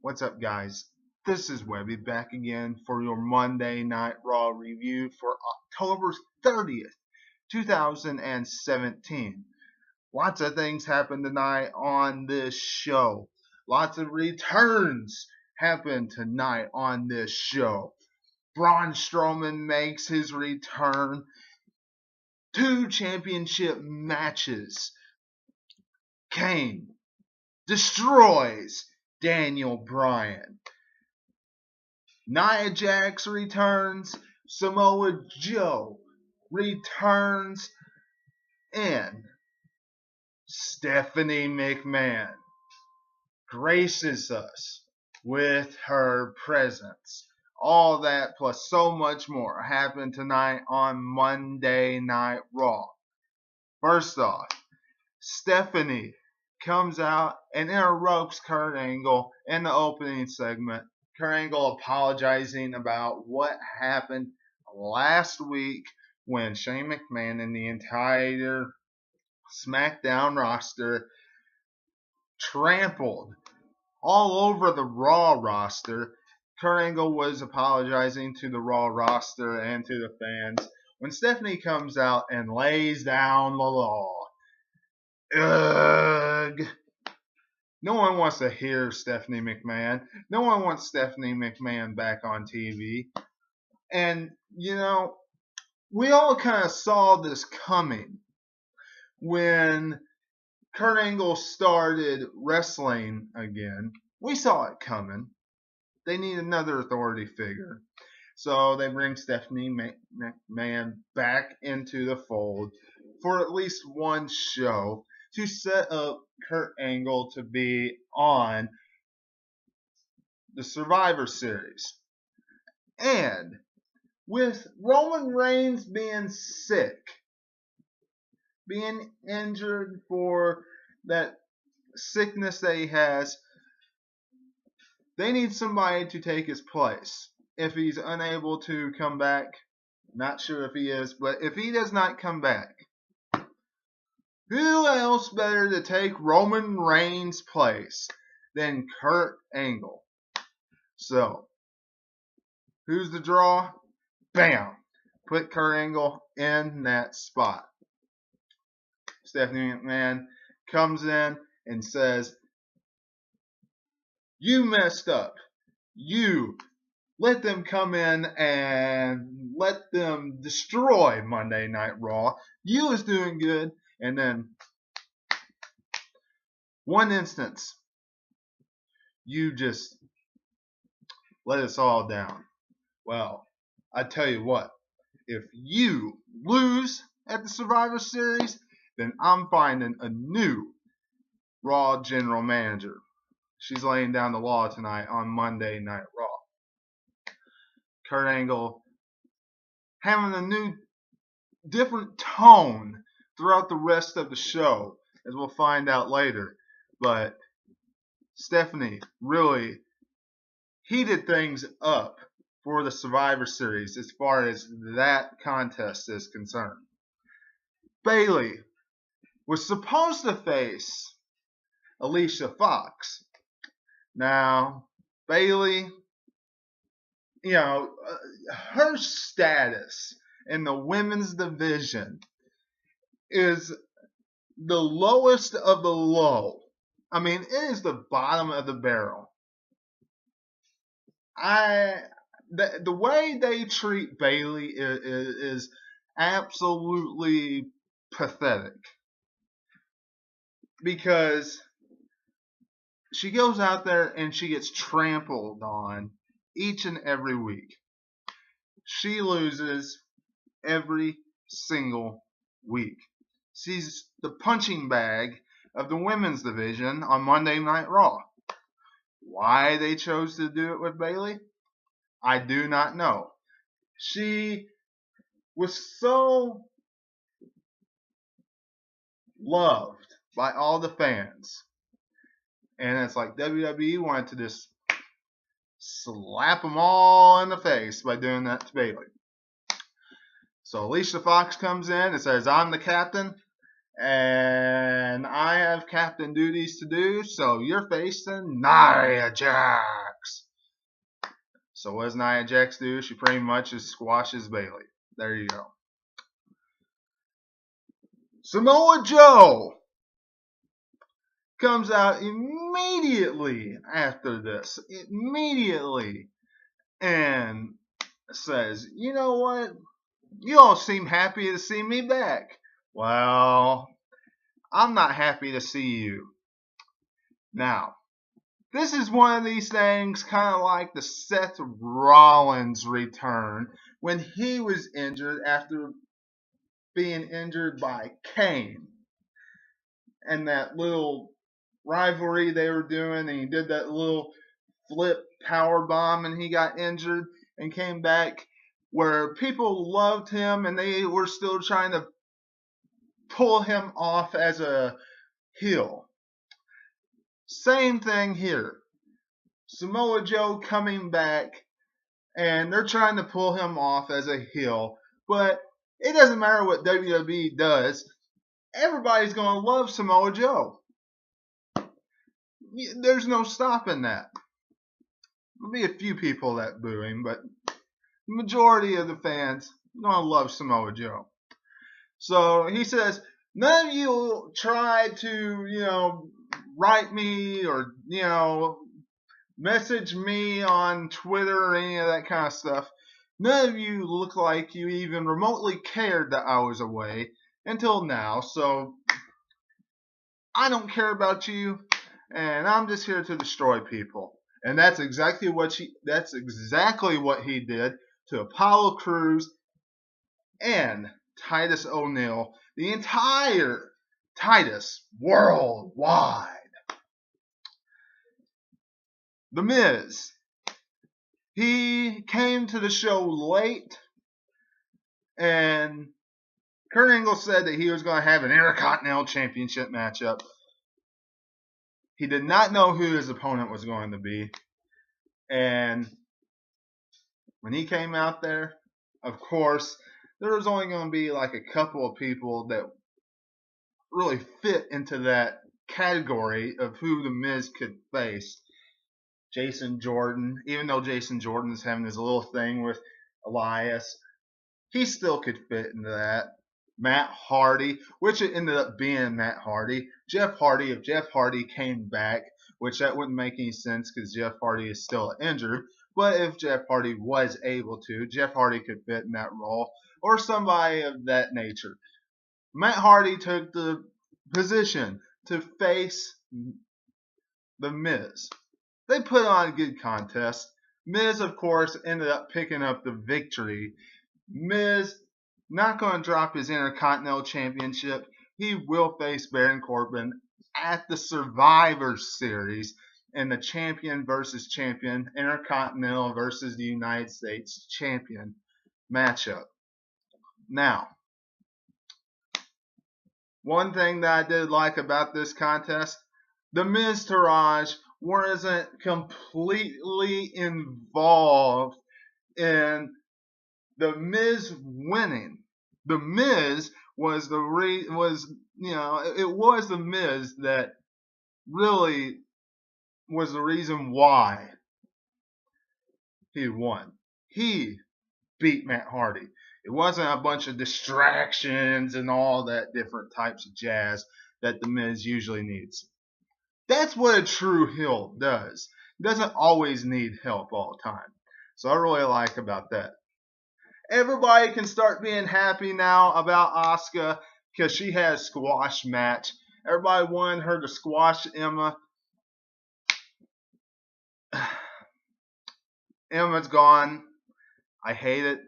What's up, guys? This is Webby back again for your Monday Night Raw review for October 30th, 2017. Lots of things happened tonight on this show. Lots of returns happened tonight on this show. Braun Strowman makes his return. 2 championship matches. Kane destroys Daniel Bryan. Nia Jax returns. Samoa Joe returns. And Stephanie McMahon graces us with her presence. All that plus so much more happened tonight on Monday Night Raw. First off, Stephanie comes out and interrupts Kurt Angle in the opening segment. Kurt Angle apologizing about what happened last week when Shane McMahon and the entire SmackDown roster trampled all over the Raw roster. Kurt Angle was apologizing to the Raw roster and to the fans when Stephanie comes out and lays down the law. Ugh. No one wants to hear Stephanie McMahon. No one wants Stephanie McMahon back on TV. And, you know, we all kind of saw this coming when Kurt Angle started wrestling again. We saw it coming. They need another authority figure. So they bring Stephanie McMahon back into the fold for at least one show to set up Kurt Angle to be on the Survivor Series. And with Roman Reigns being sick, being injured for that sickness that he has, they need somebody to take his place. If he's unable to come back, not sure if he is, but if he does not come back, who else better to take Roman Reigns' place than Kurt Angle? So, who's the draw? Bam! Put Kurt Angle in that spot. Stephanie McMahon comes in and says, "You messed up. You let them come in and let them destroy Monday Night Raw. You was doing good." And then, one instance, you just let us all down. Well, I tell you what, if you lose at the Survivor Series, then I'm finding a new Raw general manager. She's laying down the law tonight on Monday Night Raw. Kurt Angle having a new, different tone throughout the rest of the show, as we'll find out later. But Stephanie really heated things up for the Survivor Series as far as that contest is concerned. Bayley was supposed to face Alicia Fox. Now, Bayley, you know, her status in the women's division is the lowest of the low. I mean, it is the bottom of the barrel. The way they treat Bayley is absolutely pathetic. Because she goes out there and she gets trampled on each and every week. She loses every single week. She's the punching bag of the women's division on Monday Night Raw. Why they chose to do it with Bayley, I do not know. She was so loved by all the fans. And it's like WWE wanted to just slap them all in the face by doing that to Bayley. So Alicia Fox comes in and says, "I'm the captain," And I have captain duties to do, so you're facing Nia Jax. So what does Nia Jax do? She pretty much just squashes Bayley. There you go. Samoa Joe comes out immediately after this. Immediately. And says, you know what? You all seem happy to see me back. Well, I'm not happy to see you. Now, this is one of these things kind of like the Seth Rollins return when he was injured after being injured by Kane. And that little rivalry they were doing, and he did that little flip power bomb and he got injured and came back, where people loved him and they were still trying to pull him off as a heel. Same thing here. Samoa Joe coming back and they're trying to pull him off as a heel, but it doesn't matter what WWE does. Everybody's going to love Samoa Joe. There's no stopping that. There'll be a few people that boo him, but the majority of the fans are going to love Samoa Joe. So he says, none of you tried to, write me or, message me on Twitter or any of that kind of stuff. None of you look like you even remotely cared that I was away until now. So I don't care about you, and I'm just here to destroy people. And that's exactly what he did to Apollo Crews and Titus O'Neil, the entire Titus worldwide. The Miz, he came to the show late, and Kurt Angle said that he was going to have an Intercontinental Championship matchup. He did not know who his opponent was going to be. And when he came out there, of course, there was only going to be like a couple of people that really fit into that category of who the Miz could face. Jason Jordan, even though Jason Jordan is having his little thing with Elias, he still could fit into that. Matt Hardy, which it ended up being Matt Hardy. Jeff Hardy, if Jeff Hardy came back, which that wouldn't make any sense because Jeff Hardy is still injured. But if Jeff Hardy was able to, Jeff Hardy could fit in that role, or somebody of that nature. Matt Hardy took the position to face The Miz. They put on a good contest. Miz, of course, ended up picking up the victory. Miz not going to drop his Intercontinental Championship. He will face Baron Corbin at the Survivor Series in the champion versus champion, Intercontinental versus the United States champion matchup. Now, one thing that I did like about this contest, the Miz Taraj wasn't completely involved in the Miz winning. The Miz was the Miz that really was the reason why he won. He beat Matt Hardy. It wasn't a bunch of distractions and all that different types of jazz that the Miz usually needs. That's what a true heel does. He doesn't always need help all the time. So I really like about that. Everybody can start being happy now about Asuka because she had a squash match. Everybody wanted her to squash Emma. Emma's gone. I hate it.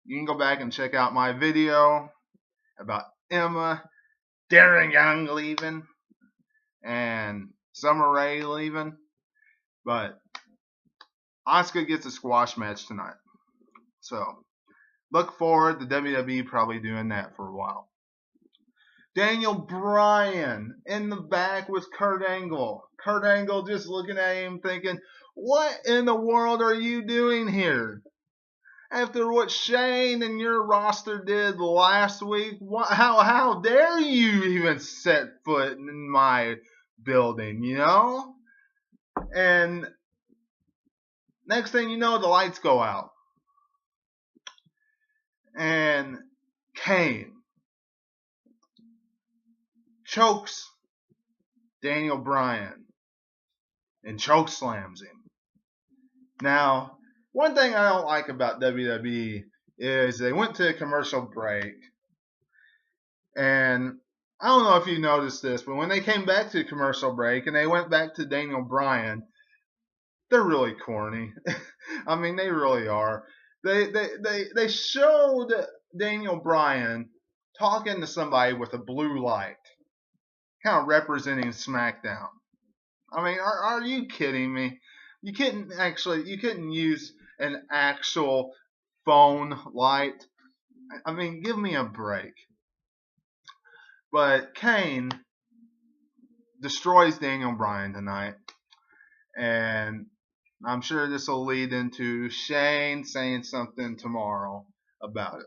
You can go back and check out my video about Emma, Darren Young leaving, and Summer Rae leaving. But Asuka gets a squash match tonight. So look forward to WWE probably doing that for a while. Daniel Bryan in the back with Kurt Angle. Kurt Angle just looking at him thinking, what in the world are you doing here? After what Shane and your roster did last week, how dare you even set foot in my building, you know? And next thing you know, the lights go out. And Kane chokes Daniel Bryan and chokeslams him. Now, one thing I don't like about WWE is they went to a commercial break. And I don't know if you noticed this, but when they came back to commercial break and they went back to Daniel Bryan, they're really corny. I mean, they really are. They showed Daniel Bryan talking to somebody with a blue light, kind of representing SmackDown. I mean, are you kidding me? You couldn't use an actual phone light. I mean, give me a break. But Kane destroys Daniel Bryan tonight, and I'm sure this will lead into Shane saying something tomorrow about it.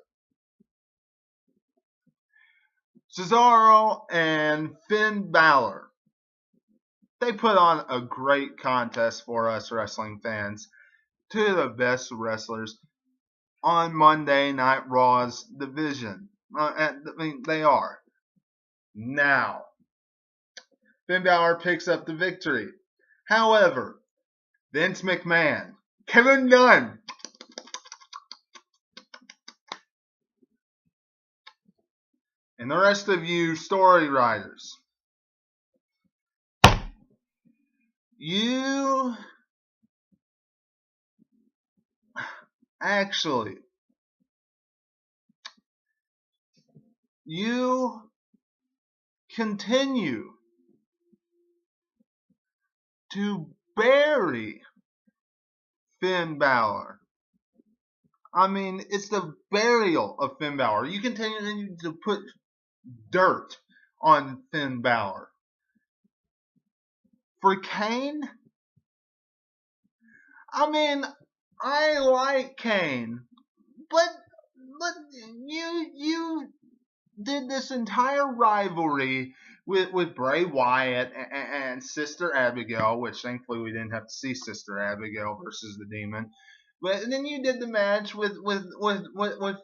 Cesaro and Finn Balor. They put on a great contest for us wrestling fans. Two of the best wrestlers on Monday Night Raw's division. I mean, they are. Now, Finn Balor picks up the victory. However, Vince McMahon, Kevin Dunn, and the rest of you story writers, you continue to bury Finn Balor. I mean, it's the burial of Finn Balor. You continue to put dirt on Finn Balor. For Kane, I mean, I like Kane, but you did this entire rivalry with Bray Wyatt and Sister Abigail, which thankfully we didn't have to see Sister Abigail versus the Demon. But then you did the match with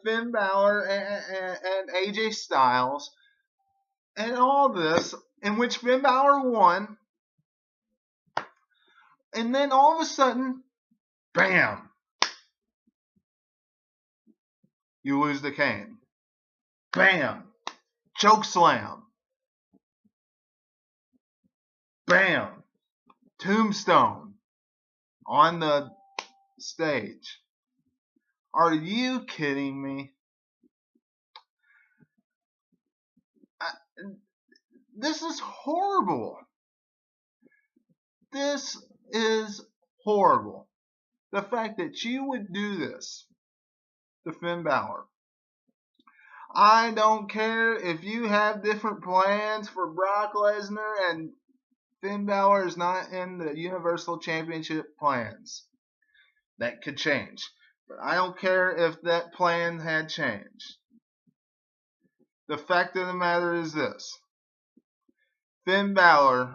Finn Balor and AJ Styles and all this, in which Finn Balor won. And then all of a sudden, bam, you lose to Kane. Bam, choke slam. Bam, tombstone on the stage. Are you kidding me? This is horrible. This is horrible. The fact that you would do this to Finn Balor. I don't care if you have different plans for Brock Lesnar and Finn Balor is not in the Universal Championship plans. That could change. But I don't care if that plan had changed. The fact of the matter is this. Finn Balor,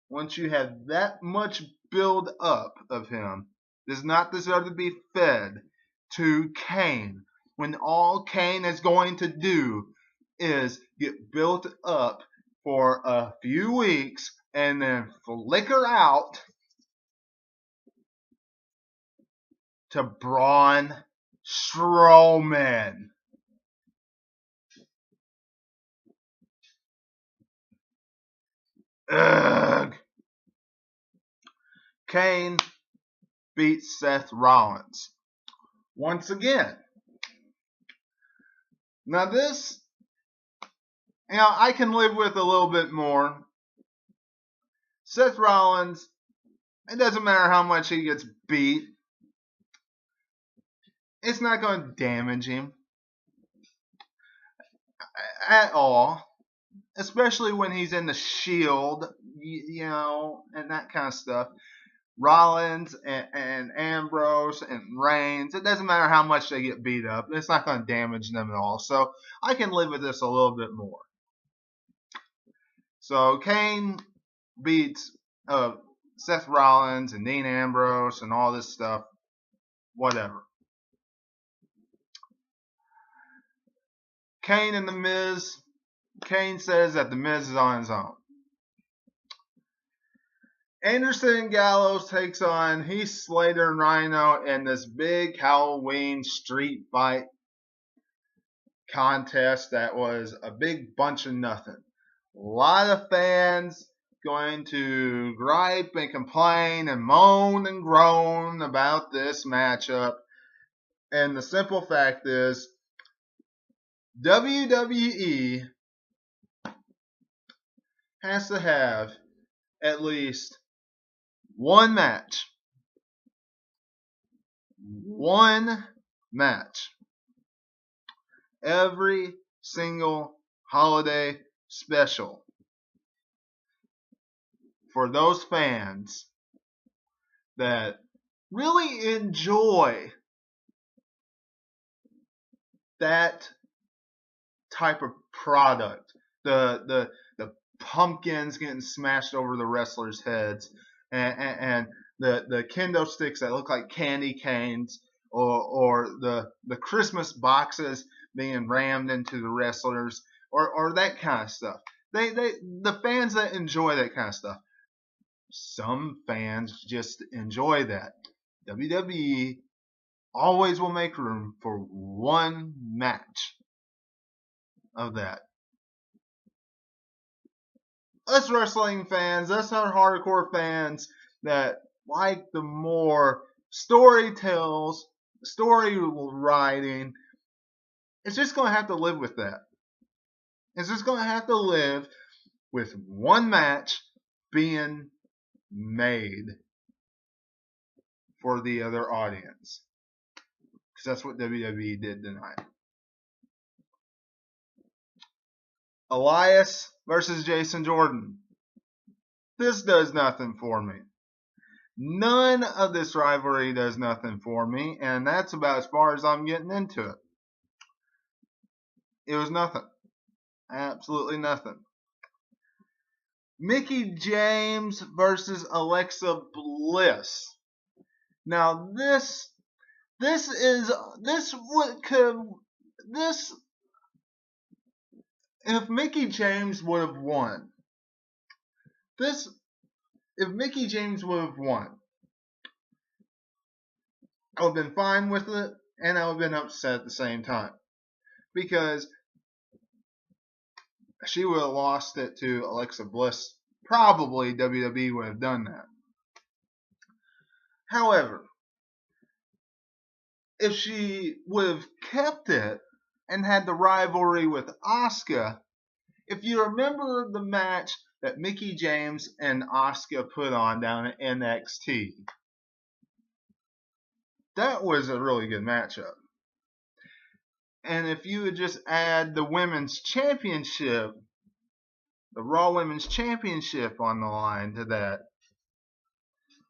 once you have that much build up of him, does not deserve to be fed to Kane when all Kane is going to do is get built up for a few weeks and then flicker out to Braun Strowman. Ugh. Kane beats Seth Rollins once again. Now this, I can live with a little bit more. Seth Rollins, it doesn't matter how much he gets beat. It's not going to damage him at all. Especially when he's in the Shield, and that kind of stuff. Rollins and Ambrose and Reigns, it doesn't matter how much they get beat up. It's not going to damage them at all. So I can live with this a little bit more. So Kane beats Seth Rollins and Dean Ambrose and all this stuff. Whatever. Kane and The Miz. Kane says that The Miz is on his own. Anderson and Gallows takes on Heath Slater and Rhino in this big Halloween street fight contest that was a big bunch of nothing. A lot of fans going to gripe and complain and moan and groan about this matchup. And the simple fact is, WWE has to have at least one match every single holiday special for those fans that really enjoy that type of product. The pumpkins getting smashed over the wrestlers' heads, and the kendo sticks that look like candy canes, or the Christmas boxes being rammed into the wrestlers, or that kind of stuff. The fans that enjoy that kind of stuff. Some fans just enjoy that. WWE always will make room for one match of that. Us wrestling fans, us hardcore fans that like the more story writing, it's just going to have to live with that. It's just going to have to live with one match being made for the other audience. Because that's what WWE did tonight. Elias versus Jason Jordan. This does nothing for me. None of this rivalry does nothing for me, and that's about as far as I'm getting into it. It was nothing. Absolutely nothing. Mickie James versus Alexa Bliss. Now if Mickie James would have won, I would have been fine with it, and I would have been upset at the same time. Because she would have lost it to Alexa Bliss. Probably WWE would have done that. However, if she would have kept it and had the rivalry with Asuka, if you remember the match that Mickie James and Asuka put on down at NXT, that was a really good matchup. And if you would just add the women's championship, the Raw Women's Championship on the line to that,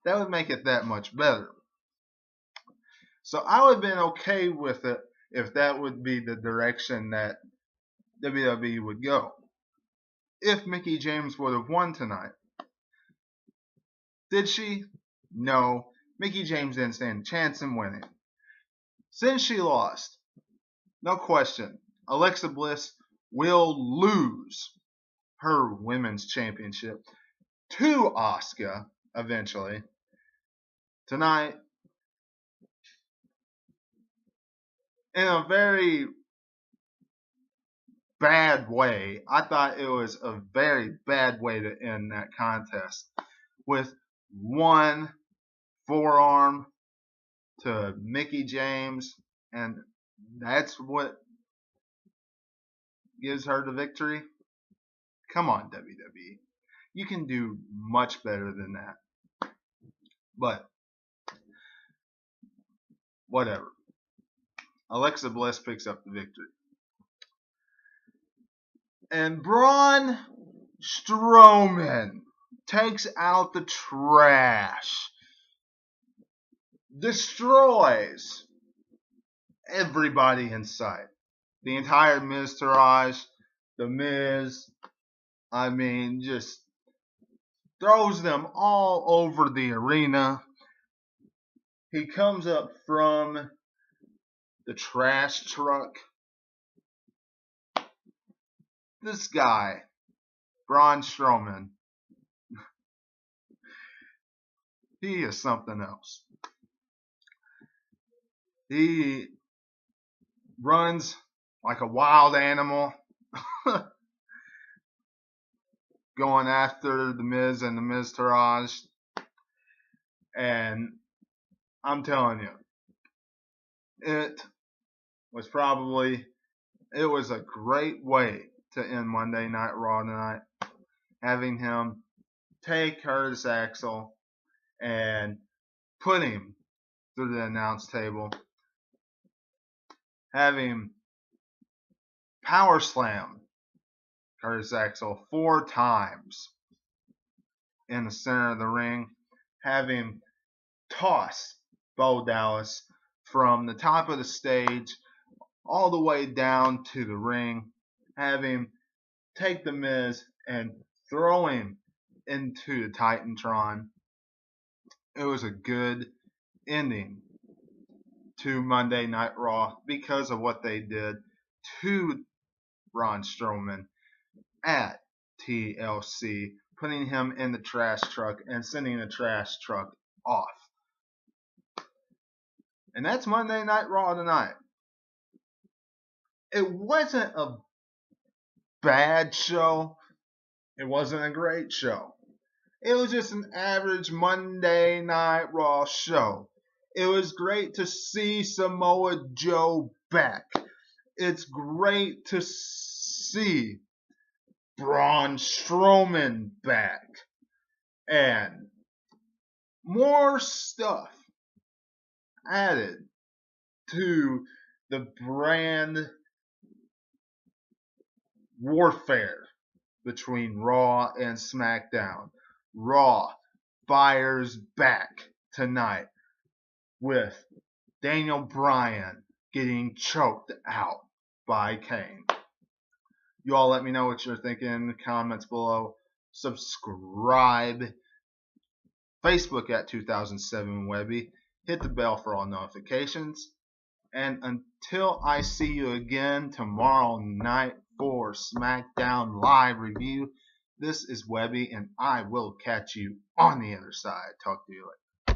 that would make it that much better. So I would have been okay with it if that would be the direction that WWE would go. If Mickie James would have won tonight. Did she? No. Mickie James didn't stand a chance in winning. Since she lost, no question, Alexa Bliss will lose her women's championship to Asuka eventually. Tonight, in a very bad way, I thought it was a very bad way to end that contest, with one forearm to Mickie James, and that's what gives her the victory. Come on, WWE. You can do much better than that. But whatever. Alexa Bliss picks up the victory. And Braun Strowman takes out the trash destroys everybody in sight. The entire Miztourage, the Miz, I mean, just throws them all over the arena. He comes up from the trash truck. This guy, Braun Strowman, he is something else. He runs like a wild animal, going after the Miz and the Miztourage. And I'm telling you, it was a great way to end Monday Night Raw tonight, having him take Curtis Axel and put him through the announce table, have him power slam Curtis Axel 4 times in the center of the ring, have him toss Bo Dallas from the top of the stage all the way down to the ring, have him take the Miz and throw him into the Titantron. It was a good ending to Monday Night Raw because of what they did to Braun Strowman at TLC, putting him in the trash truck and sending the trash truck off. And that's Monday Night Raw tonight. It wasn't a bad show. It wasn't a great show. It was just an average Monday Night Raw show. It was great to see Samoa Joe back. It's great to see Braun Strowman back. And more stuff added to the brand warfare between Raw and SmackDown. Raw fires back tonight with Daniel Bryan getting choked out by Kane. You all let me know what you're thinking in the comments below. Subscribe. Facebook at 2007 Webby. Hit the bell for all notifications. And until I see you again tomorrow night for SmackDown Live Review, this is Webby, and I will catch you on the other side. Talk to you later.